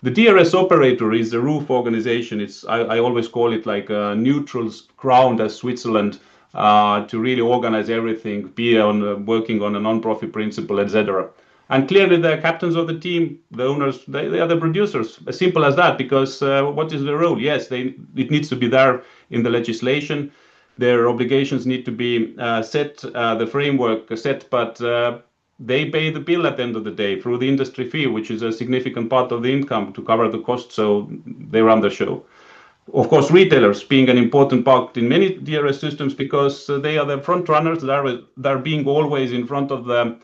The DRS operator is the roof organization. I always call it like a neutral ground as Switzerland to really organize everything, be on working on a non-profit principle, etc. And clearly the captains of the team, the owners, they are the producers. As simple as that, because what is the role? Yes, it needs to be there in the legislation. Their obligations need to be set, the framework set, but they pay the bill at the end of the day through the industry fee, which is a significant part of the income to cover the cost, so they run the show. Of course, retailers being an important part in many DRS systems because they are the front runners. They're being always in front of the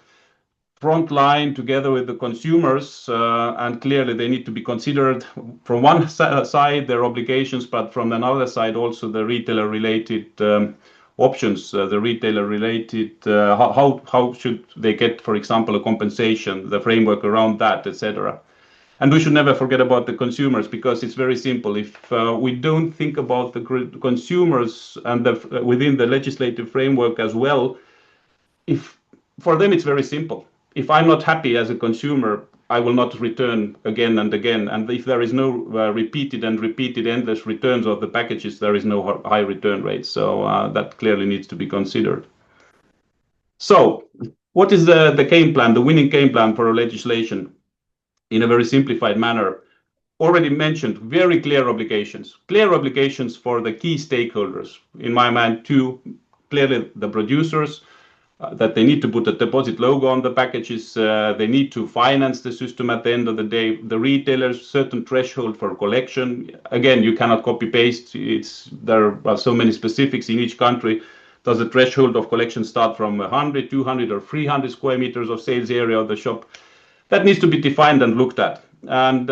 front line together with the consumers, and clearly they need to be considered from one side, their obligations, but from another side also the retailer-related options, the retailer-related, how should they get, for example, a compensation, the framework around that, etc. And we should never forget about the consumers, because it's very simple. If we don't think about the consumers and within the legislative framework as well, for them it's very simple. If I'm not happy as a consumer, I will not return again and again. And if there is no repeated endless returns of the packages, there is no high return rate. So that clearly needs to be considered. So what is the game plan, the winning game plan for legislation in a very simplified manner? Already mentioned, very clear obligations for the key stakeholders. In my mind, two, clearly the producers, that they need to put a deposit logo on the packages, they need to finance the system at the end of the day, the retailers, certain threshold for collection. Again, you cannot copy paste, there are so many specifics in each country. Does the threshold of collection start from 100, 200 or 300 square meters of sales area of the shop? That needs to be defined and looked at. And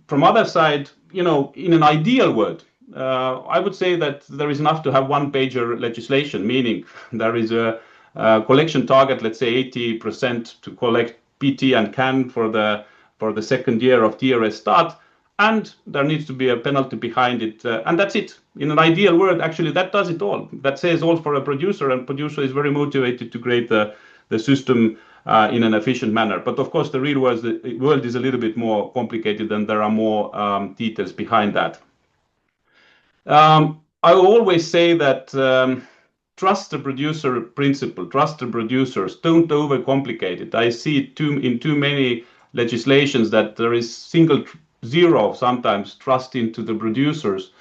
from other side, in an ideal world, I would say that there is enough to have one-pager legislation, meaning there is a collection target, let's say 80% to collect PT and CAN for the second year of DRS start, and there needs to be a penalty behind it, and that's it. In an ideal world, actually, that does it all. That says all for a producer, and producer is very motivated to create the system in an efficient manner. But of course, the real world is a little bit more complicated, and there are more details behind that. I always say that trust the producer principle, trust the producers, don't overcomplicate it. I see it in too many legislations that there is zero sometimes trust into the producers.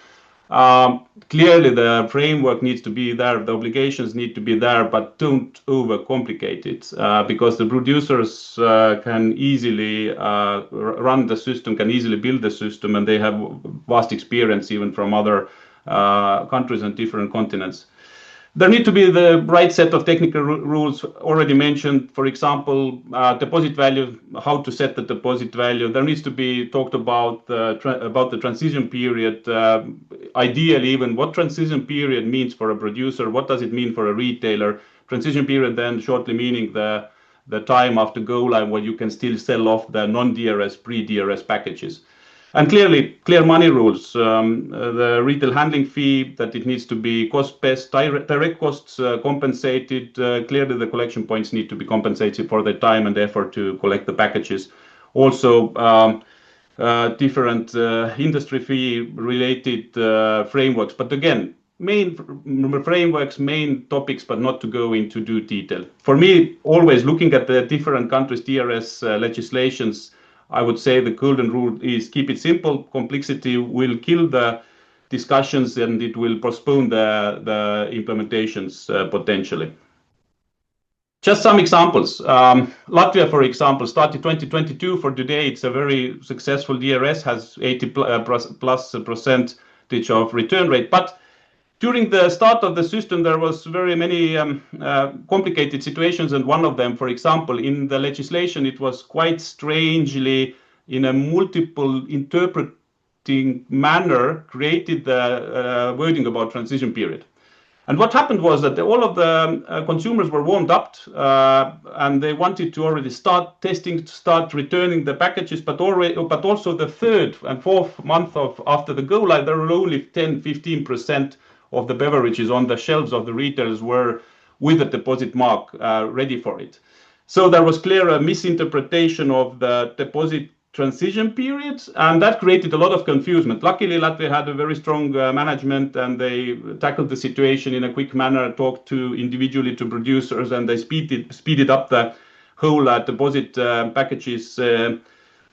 Clearly the framework needs to be there, the obligations need to be there, but don't overcomplicate it, because the producers can easily run the system, can easily build the system, and they have vast experience even from other countries and different continents. There need to be the right set of technical rules already mentioned. For example, deposit value, how to set the deposit value. There needs to be talked about the transition period. Ideally, even what transition period means for a producer. What does it mean for a retailer? Transition period then shortly meaning the time after go live where you can still sell off the non-DRS, pre-DRS packages. And clear money rules, the retail handling fee, that it needs to be cost-based, direct costs compensated. Clearly, the collection points need to be compensated for the time and effort to collect the packages. Also, different industry fee-related frameworks. But again, main frameworks, main topics, but not to go into detail. For me, always looking at the different countries' DRS legislations, I would say the golden rule is keep it simple. Complexity will kill the discussions and it will postpone the implementations potentially. Just some examples. Latvia, for example, started 2022. For today, it's a very successful DRS, has 80+% of return rate. But during the start of the system, there was very many complicated situations, and one of them, for example, in the legislation, it was quite strangely, in a multiple interpreting manner, created the wording about transition period. And what happened was that all of the consumers were warmed up, and they wanted to already start testing, start returning the packages, but also the third and fourth month after the go live, there were only 10-15% of the beverages on the shelves of the retailers were with a deposit mark ready for it. So there was clear misinterpretation of the deposit transition period, and that created a lot of confusion. Luckily, Latvia had a very strong management, and they tackled the situation in a quick manner, talked to individually to producers, and they speeded up the whole deposit packages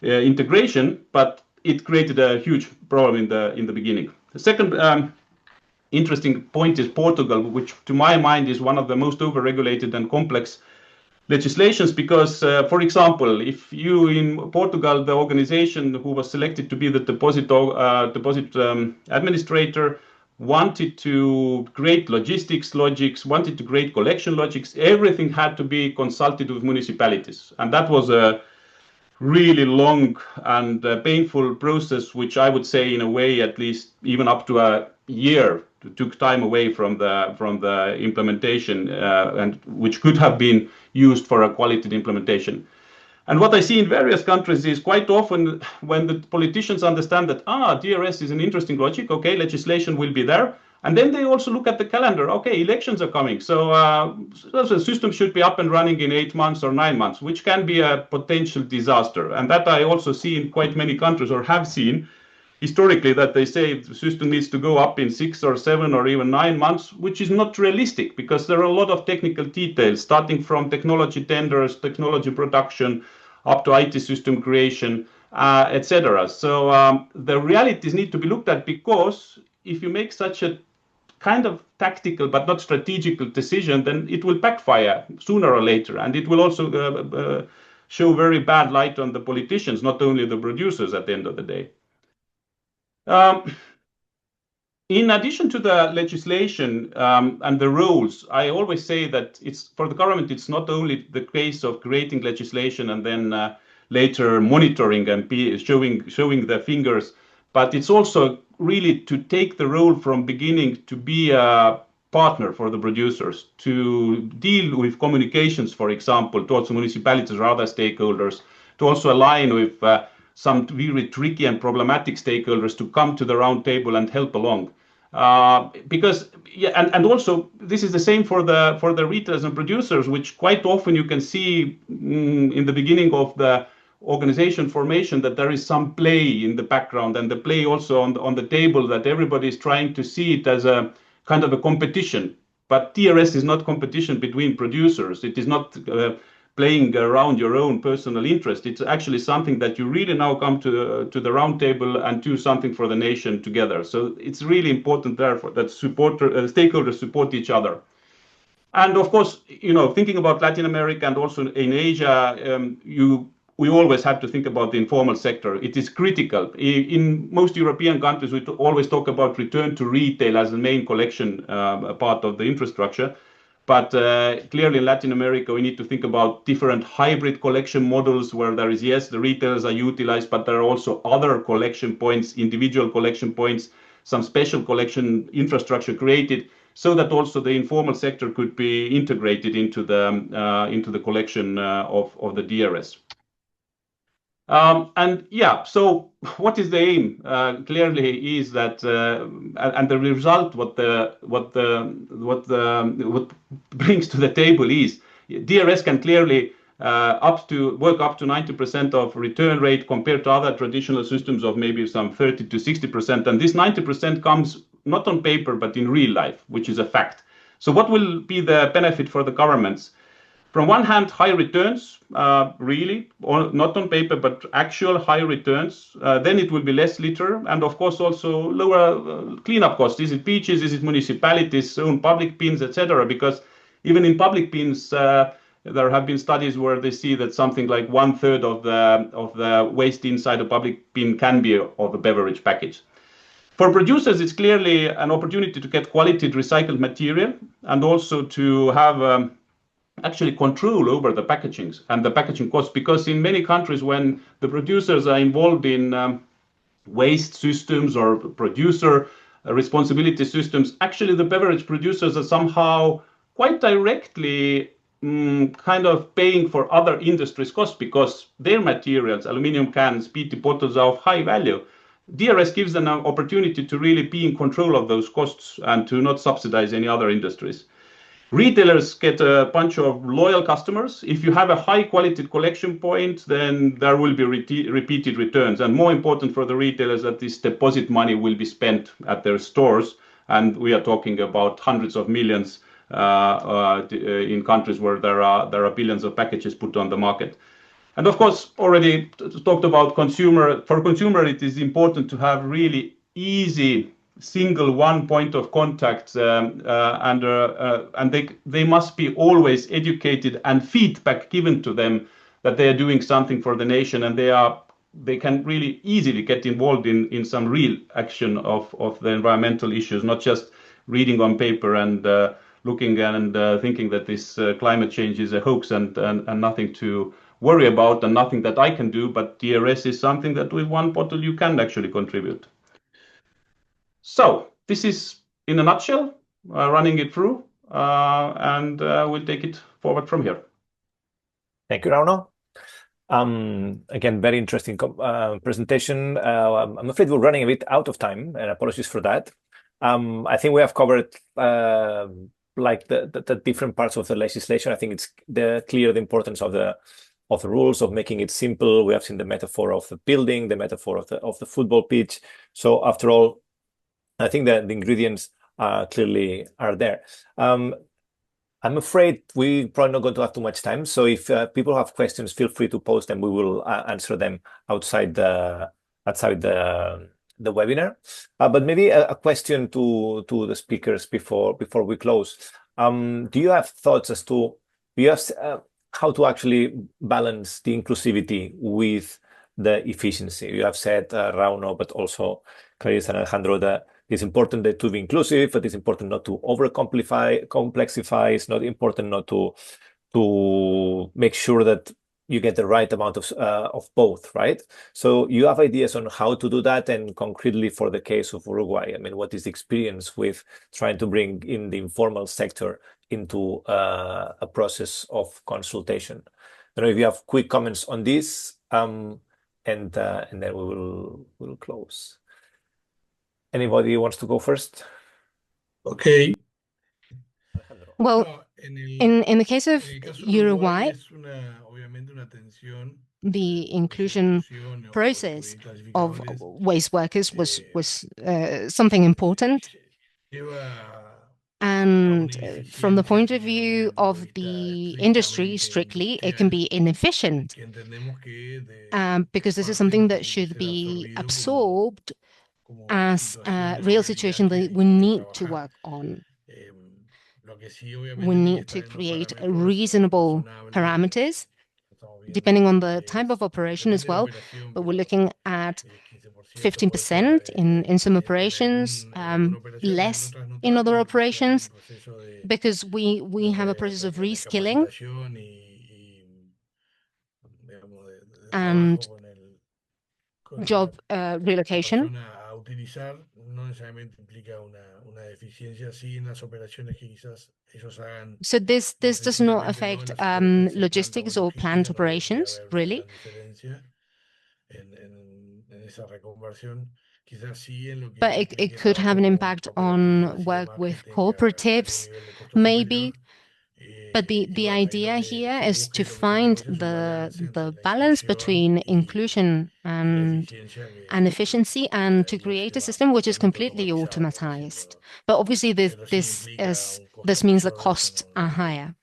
integration. But it created a huge problem in the beginning. The second interesting point is Portugal, which to my mind is one of the most overregulated and complex legislations, because, for example, if you in Portugal, the organization who was selected to be the deposit administrator wanted to create logistics logics, wanted to create collection logics, everything had to be consulted with municipalities. And that was a really long and painful process, which I would say in a way, at least even up to a year, took time away from the implementation, and which could have been used for a quality implementation. And what I see in various countries is quite often when the politicians understand that DRS is an interesting logic, okay, legislation will be there, and then they also look at the calendar. Okay, elections are coming, so the system should be up and running in 8 months or 9 months, which can be a potential disaster. And that I also see in quite many countries, or have seen historically, that they say the system needs to go up in 6 or 7 or even 9 months, which is not realistic, because there are a lot of technical details, starting from technology tenders, technology production, up to IT system creation, etc. So the realities need to be looked at, because if you make such a kind of tactical but not strategical decision, then it will backfire sooner or later, and it will also show very bad light on the politicians, not only the producers at the end of the day. In addition to the legislation and the rules, I always say that it's for the government, it's not only the case of creating legislation and then later monitoring and showing the fingers, but it's also really to take the role from beginning to be a partner for the producers, to deal with communications, for example, towards municipalities or other stakeholders, to also align with some really tricky and problematic stakeholders to come to the round table and help along. Because, and also this is the same for the retailers and producers, which quite often you can see in the beginning of the organization formation that there is some play in the background, and the play also on the table, that everybody is trying to see it as a kind of a competition. But DRS is not competition between producers. It is not playing around your own personal interest. It's actually something that you really now come to the round table and do something for the nation together. So it's really important therefore that stakeholders support each other. And of course, thinking about Latin America and also in Asia, we always have to think about the informal sector. It is critical. In most European countries, we always talk about return to retail as the main collection part of the infrastructure. But clearly in Latin America, we need to think about different hybrid collection models where there is, yes, the retailers are utilized, but there are also other collection points, individual collection points, some special collection infrastructure created, so that also the informal sector could be integrated into the collection of the DRS. So what is the aim? Clearly is that, and the result, what brings to the table is DRS can clearly work up to 90% of return rate compared to other traditional systems of maybe some 30 to 60%. And this 90% comes not on paper, but in real life, which is a fact. So what will be the benefit for the governments? From one hand, high returns, really, or not on paper, but actual high returns. Then it will be less litter, and of course also lower cleanup costs. Is it beaches? Is it municipalities' own public bins, etc.? Because even in public bins, there have been studies where they see that something like 1/3 of the waste inside a public bin can be of a beverage package. For producers, it's clearly an opportunity to get quality recycled material, and also to have actually control over the packagings and the packaging costs, because in many countries when the producers are involved in waste systems or producer responsibility systems, actually the beverage producers are somehow quite directly kind of paying for other industries' costs, because their materials, aluminum cans, PET bottles, are of high value. DRS gives them an opportunity to really be in control of those costs and to not subsidize any other industries. Retailers get a bunch of loyal customers. If you have a high quality collection point, then there will be repeated returns. And more important for the retailers, that this deposit money will be spent at their stores. And we are talking about hundreds of millions in countries where there are billions of packages put on the market. And of course, already talked about consumer. For consumer, it is important to have really easy single one point of contact, and they must be always educated and feedback given to them that they are doing something for the nation, and they can really easily get involved in some real action of the environmental issues, not just reading on paper and looking and thinking that this climate change is a hoax and nothing to worry about and nothing that I can do, but DRS is something that with one bottle you can actually contribute. So this is in a nutshell, running it through, and we'll take it forward from here. Thank you, Rauno. Again, very interesting presentation. I'm afraid we're running a bit out of time, and apologies for that. I think we have covered like the different parts of the legislation. I think it's clear the importance of the rules, of making it simple. We have seen the metaphor of the building, the metaphor of the football pitch. So after all, I think that the ingredients clearly are there. I'm afraid we're probably not going to have too much time. So if people have questions, feel free to post them. We will answer them outside the webinar. But maybe a question to the speakers before we close. Do you have thoughts as to how to actually balance the inclusivity with the efficiency? You have said, Rauno, but also Clarissa and Alejandro, that it's important to be inclusive, but it's important not to complexify. It's not important not to make sure that you get the right amount of both, right? So you have ideas on how to do that, and concretely for the case of Uruguay, I mean, what is the experience with trying to bring in the informal sector into a process of consultation? I don't know if you have quick comments on this, and then we'll close. Anybody wants to go first? Okay. Well, in the case of Uruguay, the inclusion process of waste workers was something important. And from the point of view of the industry, strictly, it can be inefficient, because this is something that should be absorbed as a real situation that we need to work on. We need to create reasonable parameters, depending on the type of operation as well. But we're looking at 15% in some operations, less in other operations, because we have a process of reskilling and job relocation. So this does not affect logistics or plant operations, really. But it could have an impact on work with cooperatives, maybe. But the idea here is to find the balance between inclusion and efficiency, and to create a system which is completely automatized. But obviously, this means the costs are higher.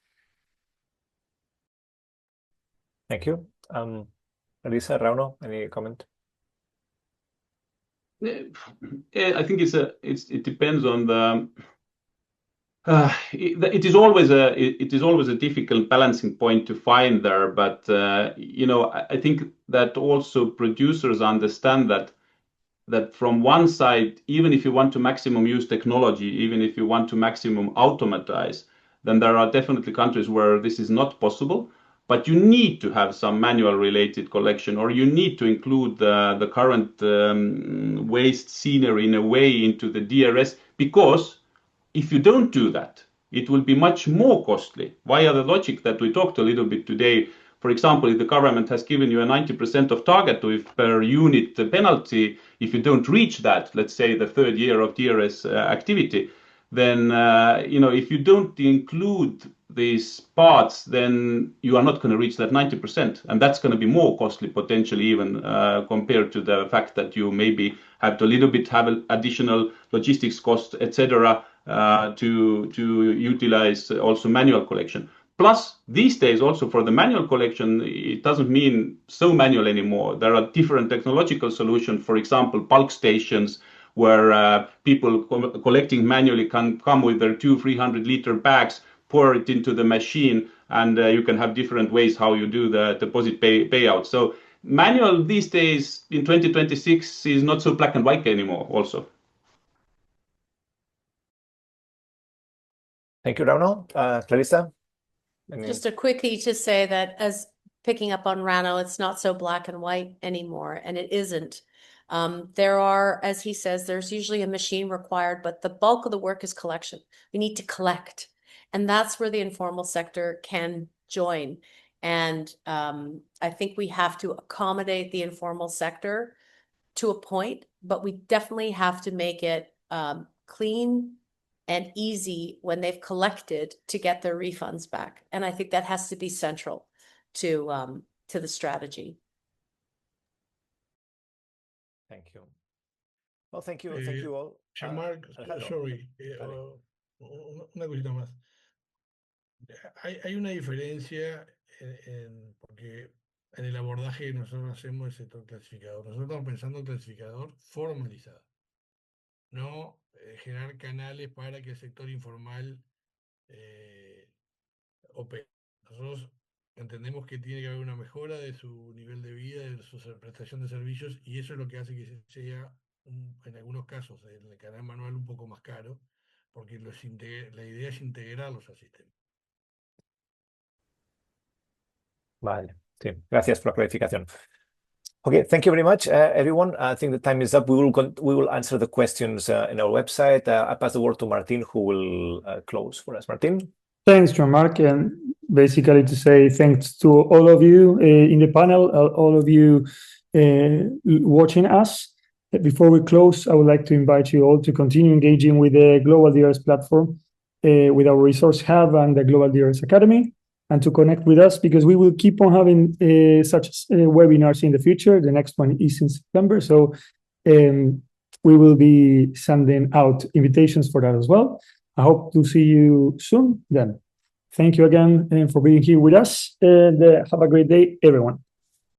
Thank you. Clarissa, Rauno, any comment? I think it depends on the. It is always a difficult balancing point to find there, but I think that also producers understand that from one side, even if you want to maximum use technology, even if you want to maximum automatize, then there are definitely countries where this is not possible. But you need to have some manual related collection, or you need to include the current waste scenery in a way into the DRS, because if you don't do that, it will be much more costly via the logic that we talked a little bit today. For example, if the government has given you a 90% of target per unit penalty, if you don't reach that, let's say the third year of DRS activity, then if you don't include these parts, then you are not going to reach that 90%, and that's going to be more costly potentially even compared to the fact that you maybe have to a little bit have additional logistics costs, etc., to utilize also manual collection. Plus, these days also for the manual collection, it doesn't mean so manual anymore. There are different technological solutions, for example, bulk stations, where people collecting manually can come with their 200-300 liter bags, pour it into the machine, and you can have different ways how you do the deposit payout. So manual these days in 2026 is not so black and white anymore also. Thank you, Rauno. Clarissa? Just a quickie to say that, as picking up on Rauno, it's not so black and white anymore, and it isn't. There are, as he says, there's usually a machine required, but the bulk of the work is collection. We need to collect, and that's where the informal sector can join. And I think we have to accommodate the informal sector to a point, but we definitely have to make it clean and easy when they've collected to get their refunds back. And I think that has to be central to the strategy. Thank you. Well, thank you all. Jean-Marc, sorry, una cosita más. Hay una diferencia porque en el abordaje que nosotros hacemos del sector clasificador, nosotros estamos pensando en clasificador formalizado, no generar canales para que el sector informal opere. Nosotros entendemos que tiene que haber una mejora de su nivel de vida, de su prestación de servicios, y eso es lo que hace que sea, en algunos casos, en el canal manual un poco más caro, porque la idea es integrarlos al sistema. Vale, sí, gracias por la clarificación. Okay, thank you very much, everyone. I think the time is up. We will answer the questions in our website. I pass the word to Martin, who will close for us. Martin? Thanks, Jean-Marc, and basically to say thanks to all of you in the panel, all of you watching us. Before we close, I would like to invite you all to continue engaging with the Global DRS platform, with our resource hub and the Global DRS Academy, and to connect with us, because we will keep on having such webinars in the future. The next one is in September, so we will be sending out invitations for that as well. I hope to see you soon then. Thank you again for being here with us, and have a great day, everyone.